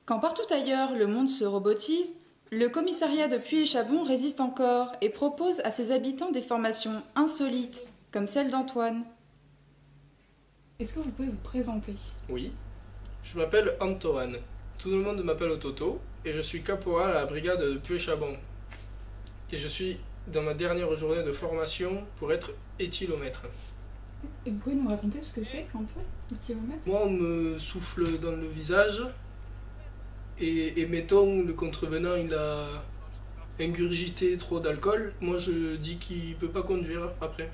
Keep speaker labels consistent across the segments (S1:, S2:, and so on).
S1: Quand partout ailleurs le monde se robotise, le commissariat de Puy-et-Chabon résiste encore et propose à ses habitants des formations insolites, comme celle d'Antoine.
S2: Est-ce que vous pouvez vous présenter?
S3: Oui, je m'appelle Antoine. Tout le monde m'appelle Toto et je suis caporal à la brigade de Puy-et-Chabon. Et je suis dans ma dernière journée de formation pour être éthylomètre.
S2: Et vous pouvez nous raconter ce que c'est un peu, l'éthylomètre?
S3: Moi, on me souffle dans le visage et mettons le contrevenant il a ingurgité trop d'alcool, moi je dis qu'il peut pas conduire après.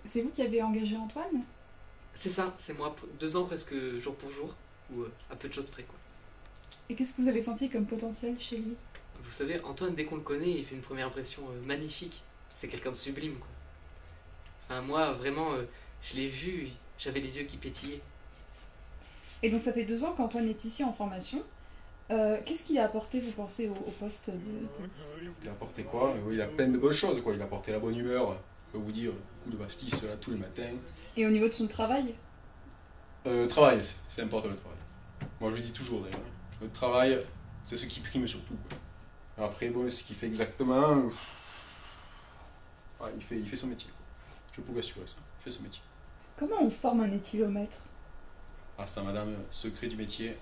S2: C'est vous qui avez engagé Antoine?
S4: C'est ça, c'est moi, 2 ans presque jour pour jour, ou à peu de choses près quoi.
S2: Et qu'est-ce que vous avez senti comme potentiel chez lui?
S4: Vous savez, Antoine, dès qu'on le connaît, il fait une première impression magnifique. C'est quelqu'un de sublime quoi. Enfin, moi, vraiment, je l'ai vu, j'avais les yeux qui pétillaient.
S2: Et donc ça fait 2 ans qu'Antoine est ici en formation. Qu'est-ce qu'il a apporté, vous pensez, au poste de police?
S5: Il a apporté quoi? Il a plein de bonnes choses, quoi. Il a apporté la bonne humeur, je peux vous dire, coup de pastis là, tous les matins.
S2: Et au niveau de son travail?
S5: Travail, c'est important le travail. Moi je le dis toujours d'ailleurs. Le travail, c'est ce qui prime surtout, quoi. Après, bon, ce qu'il fait exactement, ouais, il fait son métier, quoi. Je peux vous assurer ça, il fait son métier.
S2: Comment on forme un éthylomètre?
S5: Ah ça madame, secret du métier,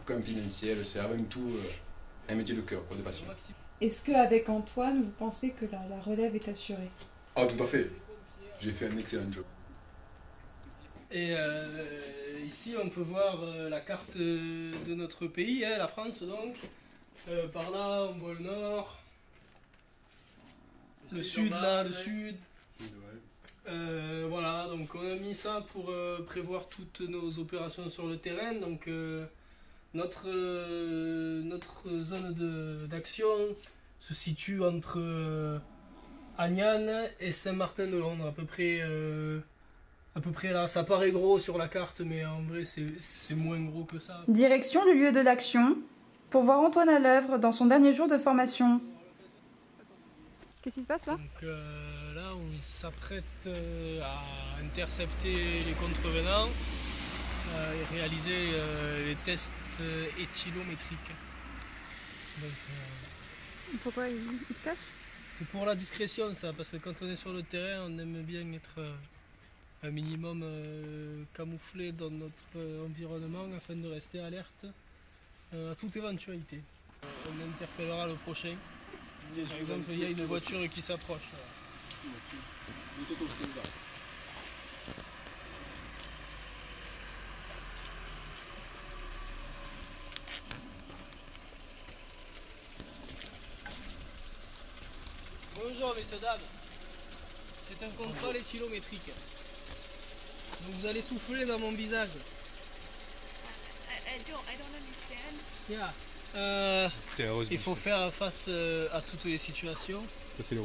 S5: confidentiel, c'est avant tout un métier de cœur, quoi, de passion.
S2: Est-ce qu'avec Antoine, vous pensez que la relève est assurée?
S5: Ah tout à fait, j'ai fait un excellent job.
S3: Et ici on peut voir la carte de notre pays, la France donc. Par là on voit le nord, le sud là, le sud. Voilà, donc on a mis ça pour prévoir toutes nos opérations sur le terrain. Donc notre zone d'action se situe entre Agnan et Saint-Martin-de-Londres, à peu près là. Ça paraît gros sur la carte, mais en vrai c'est moins gros que ça.
S1: Direction le lieu de l'action, pour voir Antoine à l'œuvre dans son dernier jour de formation.
S2: Qu'est-ce qui se passe là?
S3: Donc là on s'apprête à intercepter les contrevenants et réaliser les tests éthylométriques. Donc,
S2: Pourquoi il se cache?
S3: c'est pour la discrétion ça, parce que quand on est sur le terrain on aime bien être un minimum camouflé dans notre environnement afin de rester alerte à toute éventualité. On interpellera le prochain. Par exemple, il y a une voiture qui s'approche. Bonjour messieurs dames, c'est un contrôle éthylométrique. Donc vous allez souffler dans mon visage.
S6: I don't understand.
S3: Yeah. Il faut faire face à toutes les situations.
S5: Ça c'est le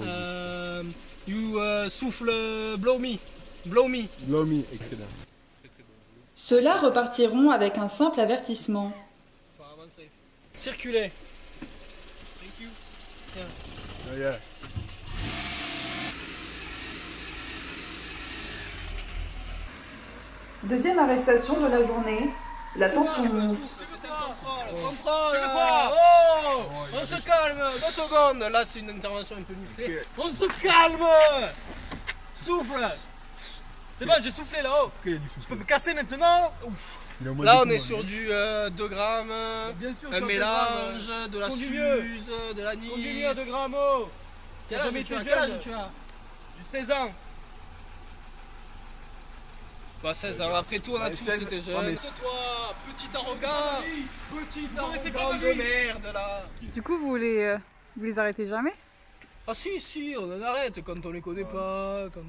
S3: You souffle, blow me. Blow me.
S5: Blow me, excellent.
S1: Ceux-là repartiront avec un simple avertissement.
S3: Circulez. Thank you. Yeah.
S5: Oh, yeah.
S1: Deuxième arrestation de la journée, la tension monte.
S3: Contrôle. Oh, on se calme, 2 secondes. Là c'est une intervention un peu musclée. On se calme. Souffle. C'est bon, j'ai soufflé là-haut. Je peux me casser maintenant. Ouf. Là on est sur du 2 grammes, un mélange, de la suze, de l'anis.
S2: Conduis à 2 grammes. Oh.
S3: Quel âge tu as? J'ai 16 ans. Bah 16 ans, après tout on a tous été jeunes. Toi, petit arrogant. Petit arrogant de merde là.
S2: Du coup, vous les arrêtez jamais?
S3: Ah si, on en arrête quand on les connaît pas, quand...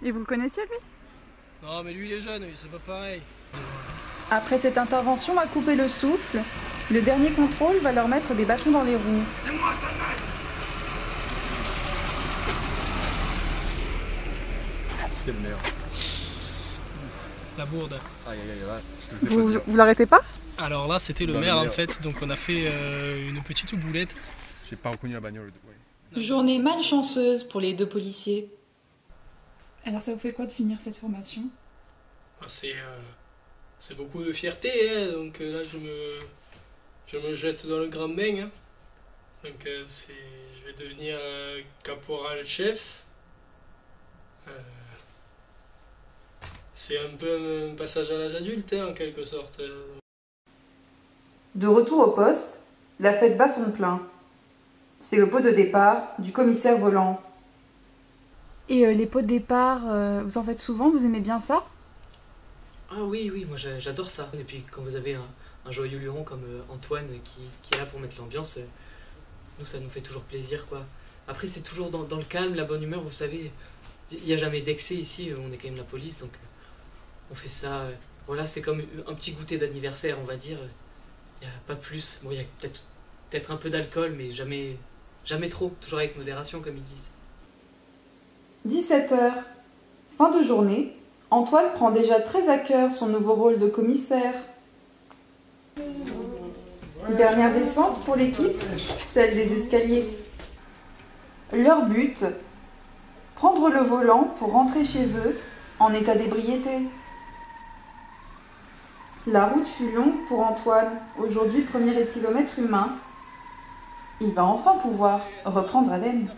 S2: Et vous le connaissiez lui?
S3: Non mais lui il est jeune, c'est pas pareil.
S1: Après cette intervention à couper le souffle, le dernier contrôle va leur mettre des bâtons dans les roues.
S3: C'est moi
S5: C'était le meilleur.
S3: la bourde.
S5: Aïe aïe aïe, je te le fais
S2: Vous,
S5: pas dire.
S2: vous l'arrêtez pas?
S3: Alors là c'était le
S5: Bah,
S3: maire
S5: le
S3: en
S5: maire.
S3: fait, donc on a fait une petite boulette.
S5: J'ai pas reconnu la bagnole. Ouais.
S1: Journée malchanceuse pour les 2 policiers.
S2: Alors ça vous fait quoi de finir cette formation?
S3: C'est beaucoup de fierté, hein, donc là je me jette dans le grand bain. Hein. Donc je vais devenir caporal-chef. C'est un peu un passage à l'âge adulte, hein, en quelque sorte.
S1: De retour au poste, la fête bat son plein. C'est le pot de départ du commissaire volant.
S2: Et les pots de départ, vous en faites souvent? Vous aimez bien ça?
S4: Ah oui, oui, moi j'adore ça. Et puis quand vous avez un joyeux luron comme Antoine qui est là pour mettre l'ambiance, nous ça nous fait toujours plaisir quoi. Après c'est toujours dans le calme, la bonne humeur, vous savez, il n'y a jamais d'excès ici, on est quand même la police donc on fait ça, voilà c'est comme un petit goûter d'anniversaire on va dire, il n'y a pas plus, bon il y a peut-être un peu d'alcool mais jamais trop, toujours avec modération comme ils disent.
S1: 17h. Fin de journée, Antoine prend déjà très à cœur son nouveau rôle de commissaire. Dernière descente pour l'équipe, celle des escaliers. Leur but, prendre le volant pour rentrer chez eux en état d'ébriété. La route fut longue pour Antoine, aujourd'hui premier éthylomètre humain. Il va enfin pouvoir reprendre haleine.